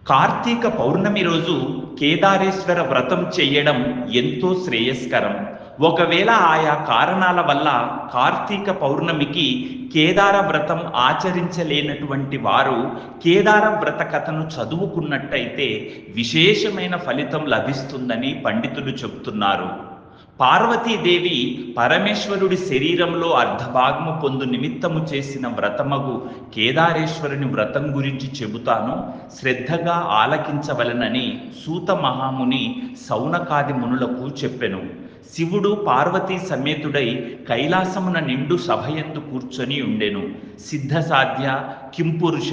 కార్తీక పౌర్ణమి రోజు కేదారేశ్వర వ్రతం చేయడం ఎంతో శ్రేయస్కరం. ఒకవేళ ఆయా కారణాల వల్ల కార్తీక పౌర్ణమికి కేదార వ్రతం ఆచరించలేనటువంటి వారు కేదార వ్రత కథను చదువుకున్నట్టయితే విశేషమైన ఫలితం లభిస్తుందని పండితులు చెబుతున్నారు. పార్వతీదేవి పరమేశ్వరుడి శరీరంలో అర్ధభాగము పొందు నిమిత్తము చేసిన వ్రతమగు కేదారేశ్వరుని వ్రతం గురించి చెబుతాను, శ్రద్ధగా ఆలకించవలనని సూత మహాముని సౌనకాది మునులకు చెప్పెను. శివుడు పార్వతీ సమేతుడై కైలాసమున నిండు సభయందు కూర్చొని ఉండెను. సిద్ధసాధ్య, కింపురుష,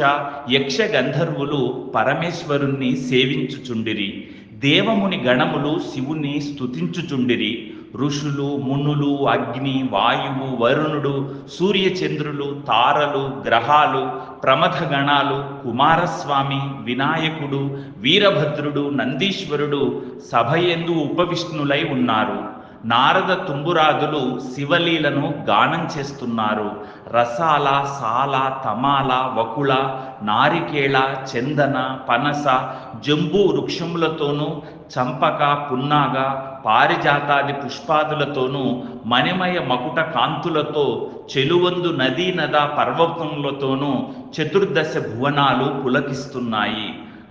యక్ష గంధర్వులు పరమేశ్వరుణ్ణి సేవించుచుండిరి. దేవముని గణములు శివుని స్తుతించుచుండిరి. ఋషులు, మునులు, అగ్ని, వాయువు, వరుణుడు, సూర్యచంద్రులు, తారలు, గ్రహాలు, ప్రమథ గణాలు, కుమారస్వామి, వినాయకుడు, వీరభద్రుడు, నందీశ్వరుడు సభయందు ఉపవిష్ణులై ఉన్నారు. నారద తుంబురాదులు శివలీలను గానం చేస్తున్నారు. రసాల, సాల, తమాల, వకుళ, నారికేళ, చందన, పనస, జంబూ వృక్షములతోనూ, చంపక, పున్నాగ, పారిజాతాది పుష్పాదులతోనూ, మణిమయ మకుట కాంతులతో, చెలువందు నదీ నద పర్వతములతోనూ చతుర్దశ భువనాలు పులకిస్తున్నాయి.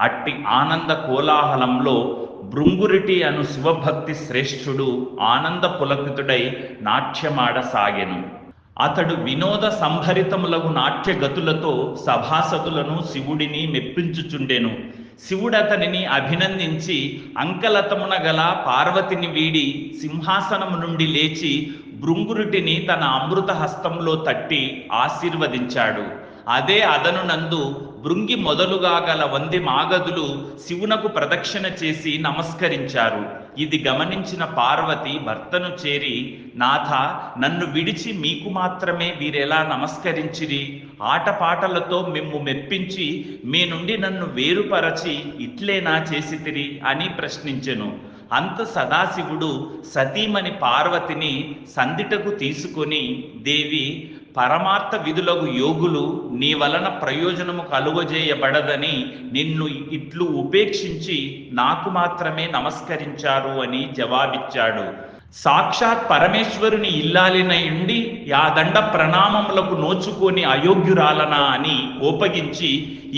అట్టి ఆనంద కోలాహలంలో భృంగురిటి అను శివభక్తి శ్రేష్ఠుడు ఆనంద పులకితుడై నాట్యమాడసాగెను. అతడు వినోద సంభరితములగు నాట్యగతులతో సభాసదులను శివుడిని మెప్పించుచుండెను. శివుడతనిని అభినందించి అంకలతమున గల పార్వతిని వీడి సింహాసనము నుండి లేచి భృంగురుటిని తన అమృత హస్తంలో తట్టి ఆశీర్వదించాడు. అదే అదనునందు భృంగి మొదలుగా గల 100 మాగధులు శివునకు ప్రదక్షిణ చేసి నమస్కరించారు. ఇది గమనించిన పార్వతి భర్తను చేరి, నాథ, నన్ను విడిచి మీకు మాత్రమే వీరెలా నమస్కరించిరి? ఆటపాటలతో మిమ్ము మెప్పించి మీ నుండి నన్ను వేరుపరచి ఇట్లేనా చేసితిరి అని ప్రశ్నించెను. అంత సదాశివుడు సతీమణి పార్వతిని సందిటకు తీసుకొని, దేవి, పరమార్థ విధులకు యోగులు నీ వలన ప్రయోజనము కలుగజేయబడదని నిన్ను ఇట్లు ఉపేక్షించి నాకు మాత్రమే నమస్కరించారు అని జవాబిచ్చాడు. సాక్షాత్ పరమేశ్వరుని ఇల్లాలినయుండి యాదండ ప్రణామములకు నోచుకొని అయోగ్యురాలనా అని కోపగించి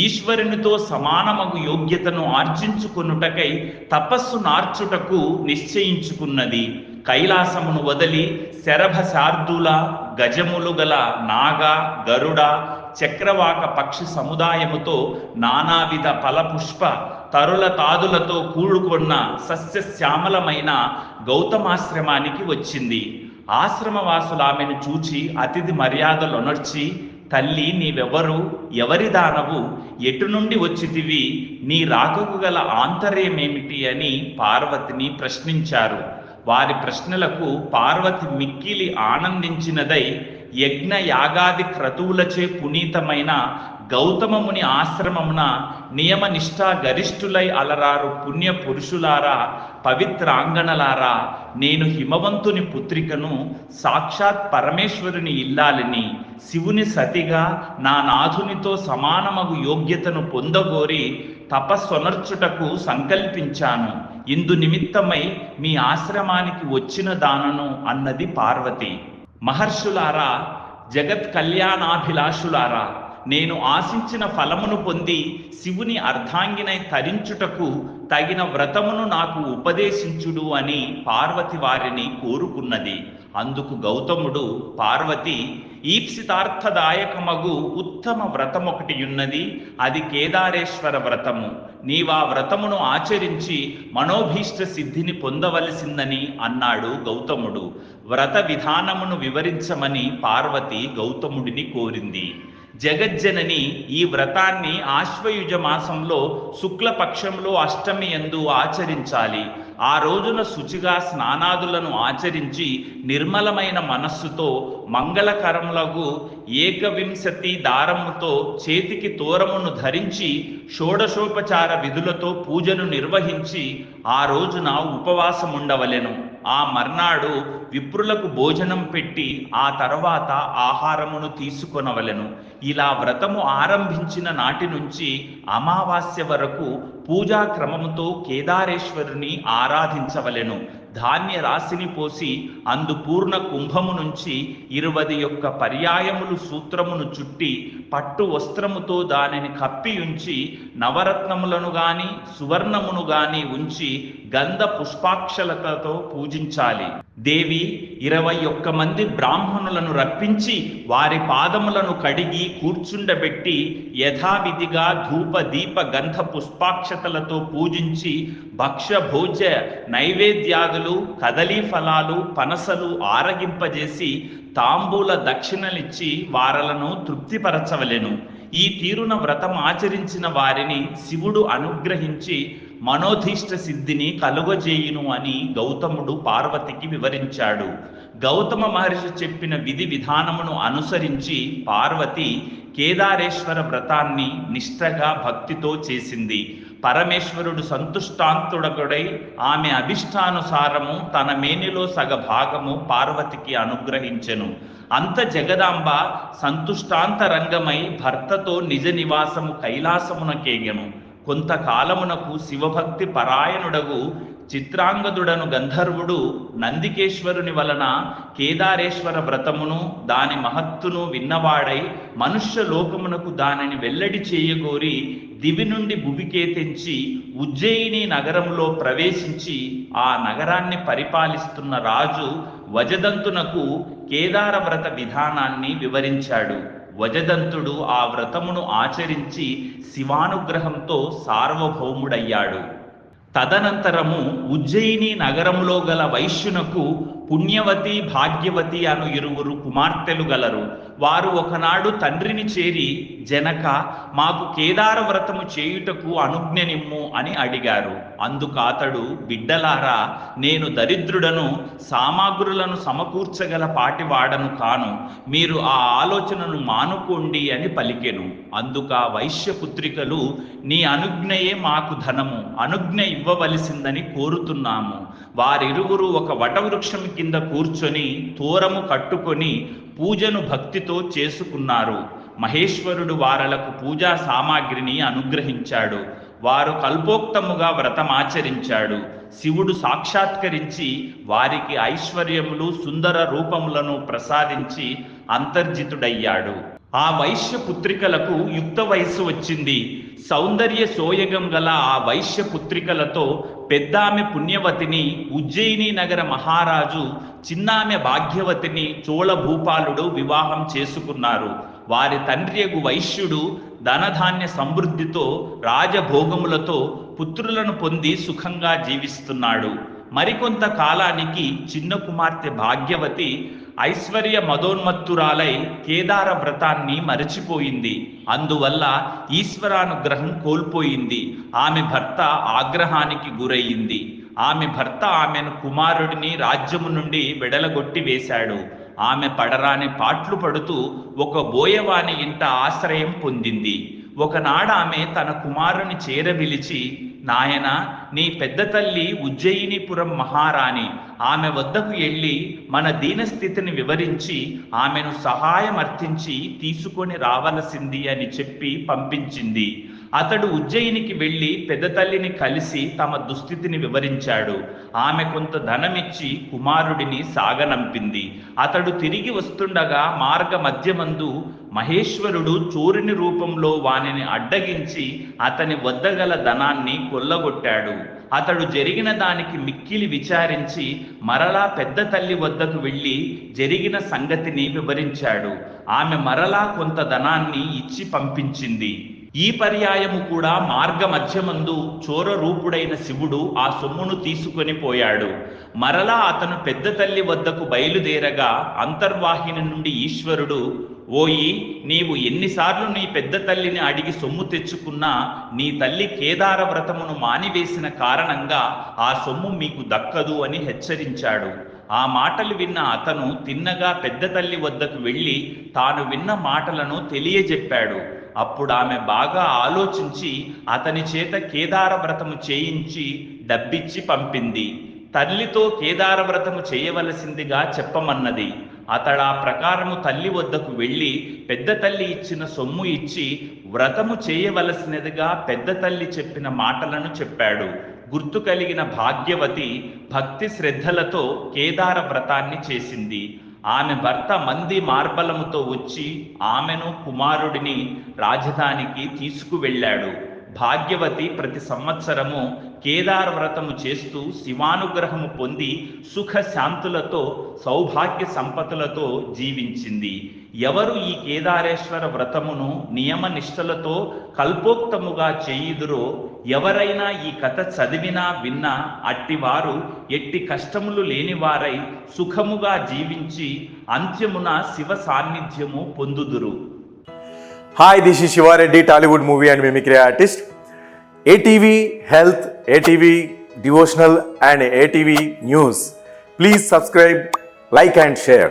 ఈశ్వరునితో సమానమగు యోగ్యతను ఆర్జించుకొనుటకై తపస్సు నార్చుటకు నిశ్చయించుకున్నది. కైలాసమును వదలి శరభ శార్దూల, గజములు గల నాగ, గరుడ, చక్రవాక పక్షి సముదాయముతో నానావిధ ఫలపుష్ప తరుల తాదులతో కూడుకున్న సస్యశ్యామలమైన గౌతమాశ్రమానికి వచ్చింది. ఆశ్రమవాసులు ఆమెను చూచి అతిథి మర్యాదలొనర్చి, తల్లి, నీవెవరు? ఎవరి దానవు? ఎటు నుండి వచ్చితివి? నీ రాకకు గల ఆంతర్యమేమిటి అని పార్వతిని ప్రశ్నించారు. వారి ప్రశ్నలకు పార్వతి మిక్కిలి ఆనందించినదై యజ్ఞ యాగాది క్రతువులచే పునీతమైన గౌతమముని ఆశ్రమమున నియమనిష్టా గరిష్ఠులై అలరారు పుణ్య పురుషులారా, పవిత్రాంగణలారా, నేను హిమవంతుని పుత్రికను, సాక్షాత్ పరమేశ్వరుని ఇల్లాలిని, శివుని సతిగా నా నాథునితో సమానమగు యోగ్యతను పొందగోరి తపస్సొనర్చుటకు సంకల్పించాను. ఇందు నిమిత్తమై మీ ఆశ్రమానికి వచ్చిన దానను అన్నది పార్వతి. మహర్షులారా, జగత్ కళ్యాణాభిలాషులారా, నేను ఆశించిన ఫలమును పొంది శివుని అర్ధాంగినై తరించుటకు తగిన వ్రతమును నాకు ఉపదేశించుడు అని పార్వతి వారిని కోరుకున్నది. అందుకు గౌతముడు, పార్వతి, ఈప్సితార్థదాయకమగు ఉత్తమ వ్రతమొకటి ఉన్నది, అది కేదారేశ్వర వ్రతము. నీవా వ్రతమును ఆచరించి మనోభీష్ట సిద్ధిని పొందవలసిందని అన్నాడు గౌతముడు. వ్రత విధానమును వివరించమని పార్వతి గౌతముడిని కోరింది. జగజ్జనని ఈ వ్రతాన్ని ఆశ్వయుజ మాసంలో శుక్లపక్షంలో అష్టమి యందు ఆచరించాలి. ఆ రోజున శుచిగా స్నానాదులను ఆచరించి నిర్మలమైన మనస్సుతో మంగళకరములకు 21 దారముతో చేతికి తోరమును ధరించి షోడశోపచార విధులతో పూజను నిర్వహించి ఆ రోజున ఉపవాసముండవలెను. ఆ మర్నాడు విప్రులకు భోజనం పెట్టి ఆ తర్వాత ఆహారమును తీసుకొనవలెను. ఇలా వ్రతము ఆరంభించిన నాటి నుంచి అమావాస్య వరకు పూజా క్రమముతో కేదారేశ్వరుని ఆరాధించవలెను. ధాన్య రాశిని పోసి అందు పూర్ణ కుంభము నుంచి 21 పర్యాయములు సూత్రమును చుట్టి పట్టు వస్త్రముతో దానిని కప్పి ఉంచి నవరత్నములను గాని సువర్ణమును గాని ఉంచి గంధ పుష్పాక్షలతో పూజించాలి. దేవి 21 మంది బ్రాహ్మణులను రప్పించి వారి పాదములను కడిగి కూర్చుండబెట్టి యథావిధిగా ధూప దీప గంధ పుష్పాక్షతలతో పూజించి భక్ష భోజ నైవేద్యాదులు కదలీ ఫలాలు పనసలు ఆరగింపజేసి తాంబూల దక్షిణలిచ్చి వారలను తృప్తిపరచవలెను. ఈ తీరున వ్రతం ఆచరించిన వారిని శివుడు అనుగ్రహించి మనోధీష్ట సిద్ధిని కలుగజేయును అని గౌతముడు పార్వతికి వివరించాడు. గౌతమ మహర్షి చెప్పిన విధి విధానమును అనుసరించి పార్వతి కేదారేశ్వర వ్రతాన్ని నిష్ఠగా భక్తితో చేసింది. పరమేశ్వరుడు సంతుష్టాంతుడగుడై ఆమె అభిష్టానుసారము తన మేనిలో సగభాగము పార్వతికి అనుగ్రహించెను. అంత జగదాంబ సంతుష్టాంతరంగమై భర్తతో నిజ నివాసము కైలాసమునకేగెను. కొంతకాలమునకు శివభక్తి పరాయణుడగు చిత్రాంగదుడను గంధర్వుడు నందికేశ్వరుని వలన కేదారేశ్వర వ్రతమును దాని మహత్తును విన్నవాడై మనుష్య లోకమునకు దానిని వెల్లడి చేయగోరి దివి నుండి భువికే తెంచి ఉజ్జయిని నగరములో ప్రవేశించి ఆ నగరాన్ని పరిపాలిస్తున్న రాజు వజదంతునకు కేదార వ్రత విధానాన్ని వివరించాడు. వజదంతుడు ఆ వ్రతమును ఆచరించి శివానుగ్రహంతో సార్వభౌముడయ్యాడు. తదనంతరము ఉజ్జయిని నగరములో గల వైశ్యునకు పుణ్యవతి భాగ్యవతి అను 2 కుమార్తెలు గలరు. వారు ఒకనాడు తండ్రిని చేరి, జనక, మాకు కేదార వ్రతము చేయుటకు అనుజ్ఞనిమ్ము అని అడిగారు. అందుకాతడు, బిడ్డలారా, నేను దరిద్రుడను, సామాగ్రులను సమకూర్చగల పాటివాడను కాను. మీరు ఆ ఆలోచనను మానుకోండి అని పలికెను. అందుక వైశ్యపుత్రికలు, నీ అనుజ్ఞయే మాకు ధనము, అనుజ్ఞ ఇవ్వవలసిందని కోరుతున్నాము. వారిరువురు ఒక వటవృక్షం కింద కూర్చొని తోరము కట్టుకొని పూజను భక్తితో చేసుకున్నారు. మహేశ్వరుడు వారలకు పూజా సామాగ్రిని అనుగ్రహించాడు. వారు కల్పోక్తముగా వ్రతమాచరించాడు. శివుడు సాక్షాత్కరించి వారికి ఐశ్వర్యములు సుందర రూపములను ప్రసాదించి అంతర్జితుడయ్యాడు. ఆ వైశ్య పుత్రికలకు యుక్త వయస్సు వచ్చింది. సౌందర్య సోయగం గల ఆ వైశ్య పుత్రికలతో పెద్దామె పుణ్యవతిని ఉజ్జయిని నగర మహారాజు, చిన్నామె భాగ్యవతిని చోళ భూపాలుడు వివాహం చేసుకున్నారు. వారి తండ్రియగు వైశ్యుడు ధనధాన్య సమృద్ధితో రాజభోగములతో పుత్రులను పొంది సుఖంగా జీవిస్తున్నాడు. మరికొంత కాలానికి చిన్న కుమార్తె భాగ్యవతి ఐశ్వర్య మదోన్మత్తురాలై కేదార వ్రతాన్ని మరచిపోయింది. అందువల్ల ఈశ్వరానుగ్రహం కోల్పోయింది. ఆమె భర్త ఆగ్రహానికి గురయ్యింది. ఆమె భర్త ఆమెను కుమారుడిని రాజ్యము నుండి వెడలగొట్టి వేశాడు. ఆమె పడరాని పాట్లు పడుతూ ఒక బోయవాని ఇంట ఆశ్రయం పొందింది. ఒకనాడు ఆమె తన కుమారుని చేరబిలిచి, నాయన, నీ పెద్ద తల్లి ఉజ్జయినిపురం మహారాణి, ఆమె వద్దకు వెళ్ళి మన దీనస్థితిని వివరించి ఆమెను సహాయమర్థించి తీసుకొని రావలసింది అని చెప్పి పంపించింది. అతడు ఉజ్జయినికి వెళ్ళి పెద్ద తల్లిని కలిసి తమ దుస్థితిని వివరించాడు. ఆమె కొంత ధనమిచ్చి కుమారుడిని సాగనంపింది. అతడు తిరిగి వస్తుండగా మార్గ మధ్యమందు మహేశ్వరుడు చోరుని రూపంలో వానిని అడ్డగించి అతని వద్దగల ధనాన్ని కొల్లగొట్టాడు. అతడు జరిగిన దానికి మిక్కిలి విచారించి మరలా పెద్ద తల్లి వద్దకు వెళ్ళి జరిగిన సంగతిని వివరించాడు. ఆమె మరలా కొంత ధనాన్ని ఇచ్చి పంపించింది. ఈ పర్యాయము కూడా మార్గ మధ్యమందు చోర రూపుడైన శివుడు ఆ సొమ్మును తీసుకొని పోయాడు. మరలా అతను పెద్ద తల్లి వద్దకు బయలుదేరగా అంతర్వాహిని నుండి ఈశ్వరుడు, ఓయి, నీవు ఎన్నిసార్లు నీ పెద్ద తల్లిని అడిగి సొమ్ము తెచ్చుకున్నా నీ తల్లి కేదార వ్రతమును మానివేసిన కారణంగా ఆ సొమ్ము మీకు దక్కదు అని హెచ్చరించాడు. ఆ మాటలు విన్న అతను తిన్నగా పెద్ద తల్లి వద్దకు వెళ్ళి తాను విన్న మాటలను తెలియజెప్పాడు. అప్పుడు ఆమె బాగా ఆలోచించి అతని చేత కేదార వ్రతము చేయించి డబ్బిచ్చి పంపింది. తల్లితో కేదార వ్రతము చేయవలసిందిగా చెప్పమన్నది. అతడా ప్రకారము తల్లి వద్దకు వెళ్ళి పెద్ద తల్లి ఇచ్చిన సొమ్ము ఇచ్చి వ్రతము చేయవలసినదిగా పెద్ద తల్లి చెప్పిన మాటలను చెప్పాడు. గుర్తు కలిగిన భాగ్యవతి భక్తి శ్రద్ధలతో కేదార వ్రతాన్ని చేసింది. ఆమె భర్త మంది మార్బలముతో వచ్చి ఆమెను కుమారుడిని రాజధానికి తీసుకువెళ్ళాడు. భాగ్యవతి ప్రతి సంవత్సరము కేదార వ్రతము చేస్తూ శివానుగ్రహము పొంది సుఖ శాంతులతో సౌభాగ్య సంపతులతో జీవించింది. ఎవరు ఈ కేదారేశ్వర వ్రతమును నియమ నిష్టలతో కల్పోక్తముగా చేయుదురో, ఎవరైనా ఈ కథ చదివినా విన్నా అట్టివారు ఎట్టి కష్టములు లేనివారై సుఖముగా జీవించి అంత్యమున శివ సాన్నిధ్యము పొందుదురు. Hi, this is Shiva Reddy, Tollywood movie and mimicry artist. ATV Health, ATV Devotional and ATV News. Please subscribe, like and share.